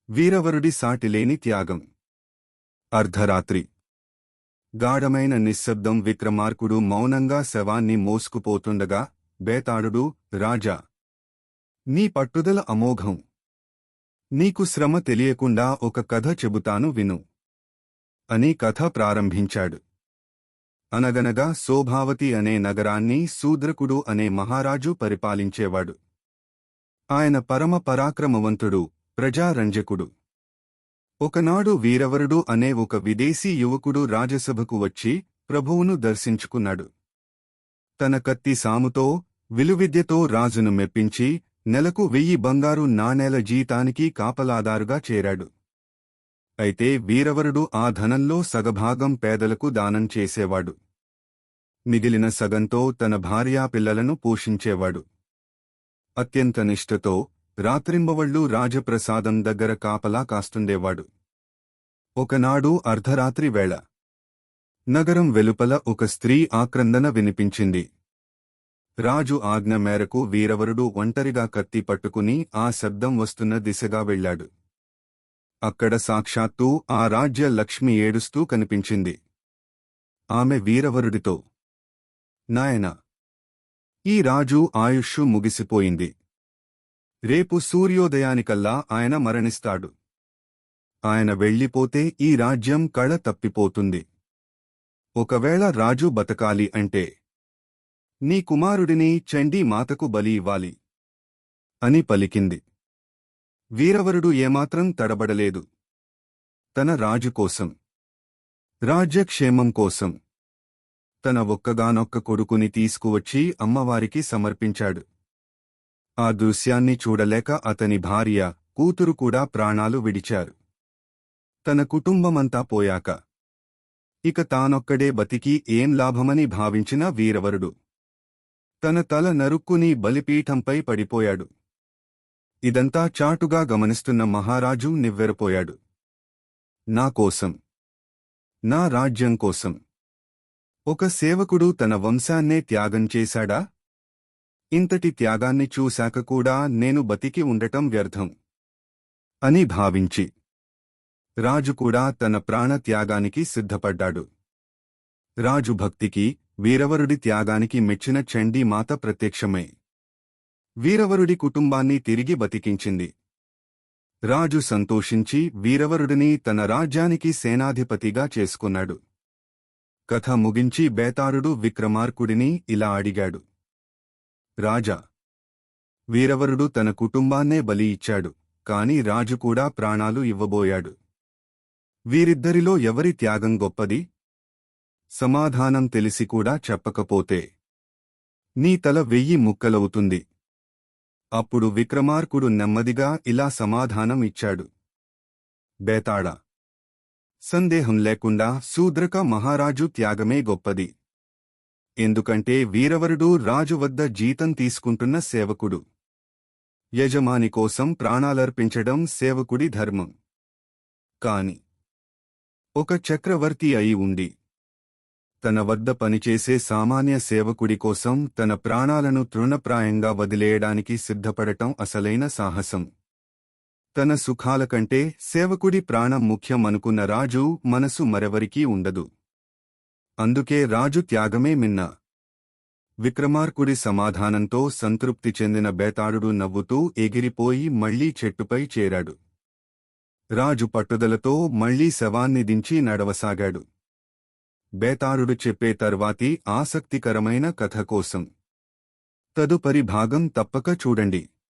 వీరవరుడి సాటిలేని త్యాగం. అర్ధరాత్రి. గాఢమైన నిశ్శబ్దం. విక్రమార్కుడు మౌనంగా శవాన్ని మోసుకుపోతుండగా, బేతాళుడు, రాజా! నీ పట్టుదల అమోఘం. నీకు శ్రమ తెలియకుండా ఒక కథ చెబుతాను విను అని కథ ప్రారంభించాడు. అనగనగా శోభావతి అనే నగరాన్ని శూద్రకుడు అనే మహారాజు పరిపాలించేవాడు. ఆయన పరమ పరాక్రమవంతుడు, ప్రజారంజకుడు. ఒకనాడు వీరవరుడు అనే ఒక విదేశీ యువకుడు రాజసభకు వచ్చి ప్రభువును దర్శించుకున్నాడు. తన కత్తి సాముతో, విలువిద్యతో రాజును మెప్పించి నెలకు 1000 బంగారు నాణేల జీతానికి కాపలాదారుగా చేరాడు. అయితే వీరవరుడు ఆ ధనంలో సగభాగం పేదలకు దానం చేసేవాడు. మిగిలిన సగంతో తన భార్యాపిల్లలను పోషించేవాడు. అత్యంత నిష్ఠతో రాత్రింబవళ్లూ రాజప్రసాదం దగ్గర కాపలా కాస్తుండేవాడు. ఒకనాడు అర్ధరాత్రి వేళ నగరం వెలుపల ఒక స్త్రీ ఆక్రందన వినిపించింది. రాజు ఆజ్ఞ మేరకు వీరవరుడు ఒంటరిగా కత్తి పట్టుకుని ఆ శబ్దం వస్తున్న దిశగా వెళ్లాడు. అక్కడ సాక్షాత్తూ ఆ రాజ్య లక్ష్మి ఏడుస్తూ కనిపించింది. ఆమె వీరవరుడితో, నాయనా, ఈ రాజు ఆయుష్షు ముగిసిపోయింది. రేపు సూర్యోదయానికల్లా ఆయన మరణిస్తాడు. ఆయన వెళ్ళిపోతే ఈ రాజ్యం కళ తప్పిపోతుంది. ఒకవేళ రాజు బతకాలి అంటే నీ కుమారుడిని చండీ మాతకు బలి ఇవ్వాలి అని పలికింది. వీరవరుడు ఏమాత్రం తడబడలేదు. తన రాజు కోసం, రాజ్యక్షేమం కోసం తన ఒక్కగానొక్క కొడుకుని తీసుకువచ్చి అమ్మవారికి సమర్పించాడు. ఆ దృశ్యాన్ని చూడలేక అతని భార్య, కూతురు కూడా ప్రాణాలు విడిచారు. తన కుటుంబమంతా పోయాక ఇక తానొక్కడే బతికి ఏం లాభమని భావించిన వీరవరుడు తన తల నరుక్కుని బలిపీఠంపై పడిపోయాడు. ఇదంతా చాటుగా గమనిస్తున్న మహారాజు నివ్వెరపోయాడు. నా కోసం, నా రాజ్యం కోసం ఒక సేవకుడు తన వంశాన్నే త్యాగం చేశాడా? ఇంతటి త్యాగాన్ని చూశాక కూడా నేను బతికి ఉండటం వ్యర్థం అని భావించి రాజు కూడా తన ప్రాణ త్యాగానికి సిద్ధపడ్డాడు. రాజు భక్తికి, వీరవరుడి త్యాగానికి మెచ్చిన చండీమాత ప్రత్యక్షమై వీరవరుడి కుటుంబాన్ని తిరిగి బతికించింది. రాజు సంతోషించి వీరవరుడిని తన రాజ్యానికి సేనాధిపతిగా చేసుకున్నాడు. కథ ముగించి బేతాళుడు విక్రమార్కుడిని ఇలా అడిగాడు. రాజా! వీరవరుడు తన కుటుంబాన్నే బలి ఇచ్చాడు, కాని రాజు కూడా ప్రాణాలు ఇవ్వబోయాడు. వీరిద్దరిలో ఎవరి త్యాగం గొప్పది? సమాధానం తెలిసి కూడా చెప్పకపోతే నీ తల 1000 ముక్కలవుతుంది. అప్పుడు విక్రమార్కుడు నెమ్మదిగా ఇలా సమాధానం ఇచ్చాడు. బేతాళా! సందేహం లేకుండా శూద్రక మహారాజు త్యాగమే గొప్పది. ఎందుకంటే వీరవరుడు రాజు వద్ద జీతం తీసుకుంటున్న సేవకుడు. యజమాని కోసం ప్రాణాలర్పించడం సేవకుడి ధర్మం. కాని ఒక చక్రవర్తి అయి ఉండి తన వద్ద పనిచేసే సామాన్య సేవకుడి కోసం తన ప్రాణాలను తృణప్రాయంగా వదిలేయడానికి సిద్ధపడటం అసలైన సాహసం. తన సుఖాల కంటే సేవకుడి ప్రాణం ముఖ్యమనుకున్న రాజు మనసు మరెవరికీ ఉండదు. అందుకే రాజు త్యాగమే మిన్న. విక్రమార్కుడి సమాధానంతో సంతృప్తి చెందిన బేతాళుడు నవ్వుతూ ఎగిరిపోయి మళ్లీ చెట్టుపై చేరాడు. రాజు పట్టుదలతో మళ్లీ శవాన్ని దించి నడవసాగాడు. బేతాళుడు చెప్పే తర్వాతి ఆసక్తికరమైన కథ కోసం తదుపరి భాగం తప్పక చూడండి.